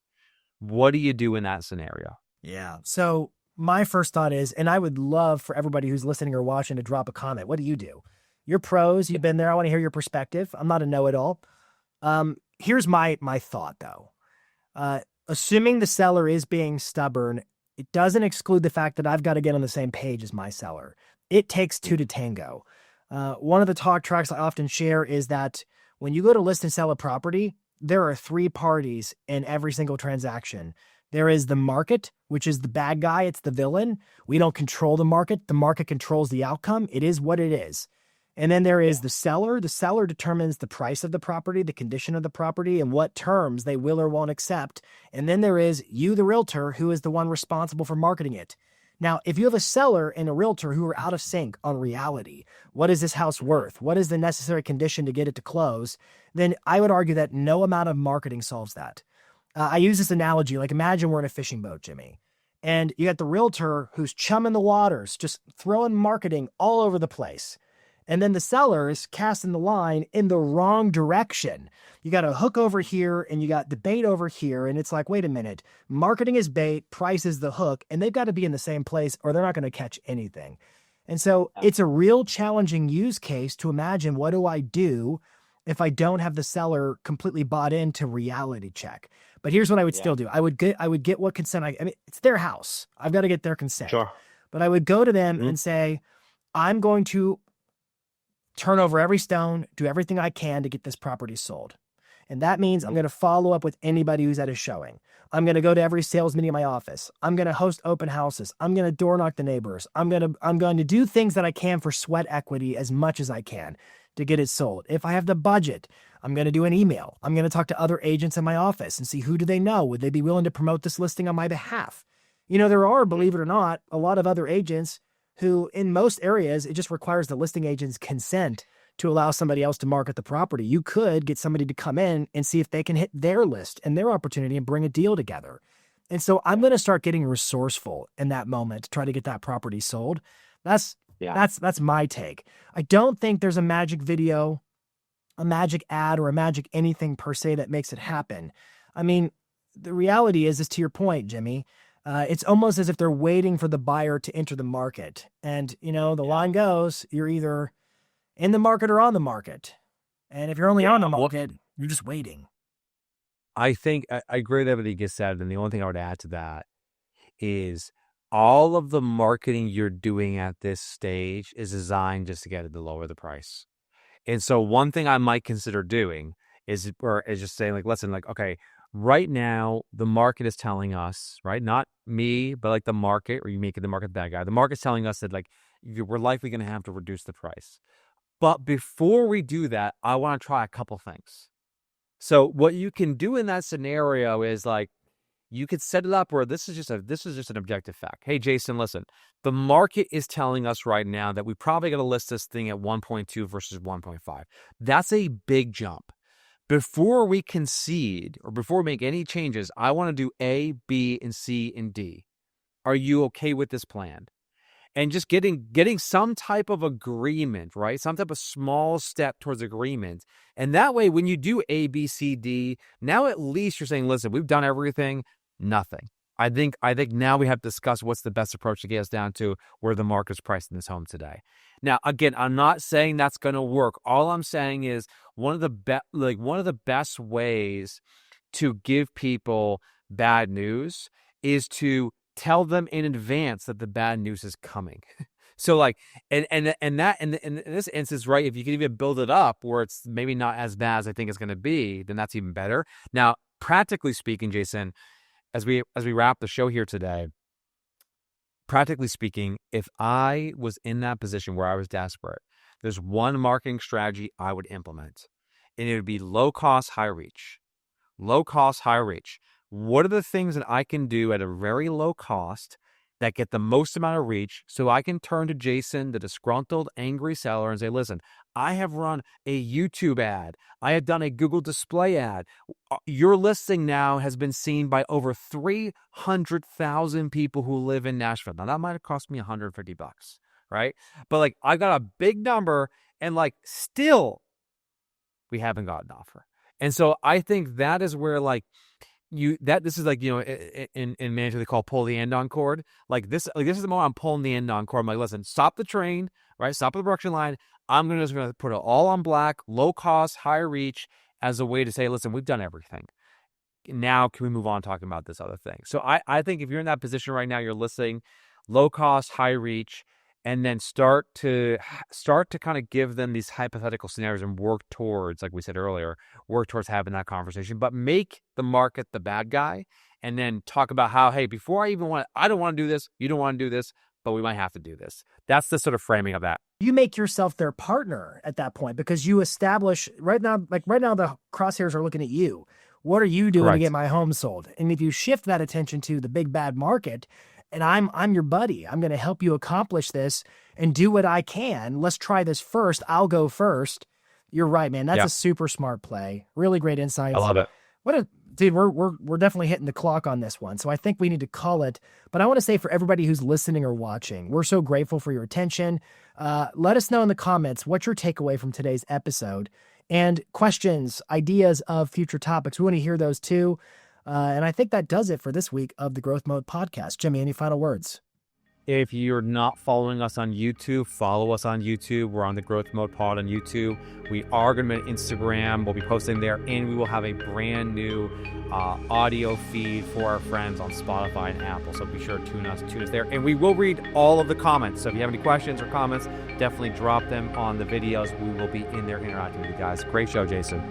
what do you do in that scenario? Yeah. So my first thought is, and I would love for everybody who's listening or watching to drop a comment. What do you do? You're pros. You've been there. I want to hear your perspective. I'm not a know-it-all. Here's my thought though. Assuming the seller is being stubborn, it doesn't exclude the fact that I've got to get on the same page as my seller. It takes 2 to tango. One of the talk tracks I often share is that when you go to list and sell a property, there are 3 parties in every single transaction. There is the market, which is the bad guy. It's the villain. We don't control the market. The market controls the outcome. It is what it is. And then there is the seller. The seller determines the price of the property, the condition of the property, and what terms they will or won't accept. And then there is you, the realtor, who is the one responsible for marketing it. Now, if you have a seller and a realtor who are out of sync on reality, what is this house worth? What is the necessary condition to get it to close? Then I would argue that no amount of marketing solves that. I use this analogy, imagine we're in a fishing boat, Jimmy, and you got the realtor who's chumming the waters, just throwing marketing all over the place. And then the seller is casting the line in the wrong direction. You got a hook over here and you got the bait over here. And it's like, wait a minute, marketing is bait, price is the hook, and they've got to be in the same place or they're not going to catch anything. And so it's a real challenging use case to imagine, what do I do if I don't have the seller completely bought into reality check? But here's what I would still do. I would get what consent I mean, it's their house. I've got to get their consent. Sure. But I would go to them and say, I'm going to turn over every stone, do everything I can to get this property sold. And that means I'm going to follow up with anybody who's at a showing. I'm going to go to every sales meeting in my office. I'm going to host open houses. I'm going to door knock the neighbors. I'm going to do things that I can for sweat equity as much as I can to get it sold. If I have the budget, I'm going to do an email. I'm going to talk to other agents in my office and see, who do they know? Would they be willing to promote this listing on my behalf? There are, believe it or not, a lot of other agents who in most areas, it just requires the listing agent's consent to allow somebody else to market the property. You could get somebody to come in and see if they can hit their list and their opportunity and bring a deal together. And so I'm going to start getting resourceful in that moment to try to get that property sold. That's my take. I don't think there's a magic video, a magic ad, or a magic anything per se that makes it happen. I mean, the reality is to your point, Jimmy, It's almost as if they're waiting for the buyer to enter the market. And, the line goes, you're either in the market or on the market. And if you're only on the market, you're just waiting. I think I agree with everything you said. And the only thing I would add to that is all of the marketing you're doing at this stage is designed just to get it to lower the price. And so one thing I might consider doing is just saying, like, listen, like, okay, right now the market is telling us, right? Not me, but like the market, or you make it the market bad guy. The market's telling us that like we're likely going to have to reduce the price. But before we do that, I want to try a couple things. So what you can do in that scenario is like, you could set it up where this is just an objective fact. Hey, Jason, listen, the market is telling us right now that we probably got to list this thing at 1.2 versus 1.5. That's a big jump. Before we concede or before we make any changes, I want to do A, B, and C, and D. Are you okay with this plan? And just getting some type of agreement, right? Some type of small step towards agreement. And that way, when you do A, B, C, D, now at least you're saying, listen, we've done everything, nothing. I think now we have to discuss what's the best approach to get us down to where the market's pricing this home today. Now, again, I'm not saying that's going to work. All I'm saying is one of the best ways to give people bad news is to tell them in advance that the bad news is coming. So like, and in this instance, right, if you can even build it up where it's maybe not as bad as I think it's going to be, then that's even better. Now, practically speaking, Jason, as we wrap the show here today, practically speaking, if I was in that position where I was desperate, there's one marketing strategy I would implement, and it would be low cost, high reach. Low cost, high reach. What are the things that I can do at a very low cost that get the most amount of reach so I can turn to Jason, the disgruntled, angry seller, and say, listen, I have run a YouTube ad. I have done a Google display ad. Your listing now has been seen by over 300,000 people who live in Nashville. Now, that might have cost me $150, right? But like, I got a big number, and like, still, we haven't got an offer. And so I think that is where like, this is like, in management they call pull the end on cord. Like this is the moment I'm pulling the end on cord. I'm like, listen, stop the train, right? Stop the production line. I'm just gonna put it all on black, low cost, high reach, as a way to say, listen, we've done everything. Now can we move on talking about this other thing? So I think if you're in that position right now, you're listing low cost, high reach, and then start to kind of give them these hypothetical scenarios and work towards, like we said earlier, having that conversation, but make the market the bad guy, and then talk about how, hey, before I don't want to do this, you don't want to do this, but we might have to do this. That's the sort of framing of that. You make yourself their partner at that point because you establish right now the crosshairs are looking at you. What are you doing to get my home sold? And if you shift that attention to the big bad market, and I'm your buddy, I'm going to help you accomplish this and do what I can. Let's try this first. I'll go first. You're right, man. That's a super smart play. Really great insights. I love it. Dude, we're definitely hitting the clock on this one. So I think we need to call it. But I want to say for everybody who's listening or watching, we're so grateful for your attention. Let us know in the comments what's your takeaway from today's episode, and questions, ideas of future topics. We want to hear those too. And I think that does it for this week of the Growth Mode Podcast. Jimmy, any final words? If you're not following us on YouTube, follow us on YouTube. We're on the Growth Mode Pod on YouTube. We are going to be on Instagram. We'll be posting there, and we will have a brand new audio feed for our friends on Spotify and Apple. So be sure to tune us there. And we will read all of the comments. So if you have any questions or comments, definitely drop them on the videos. We will be in there interacting with you guys. Great show, Jason.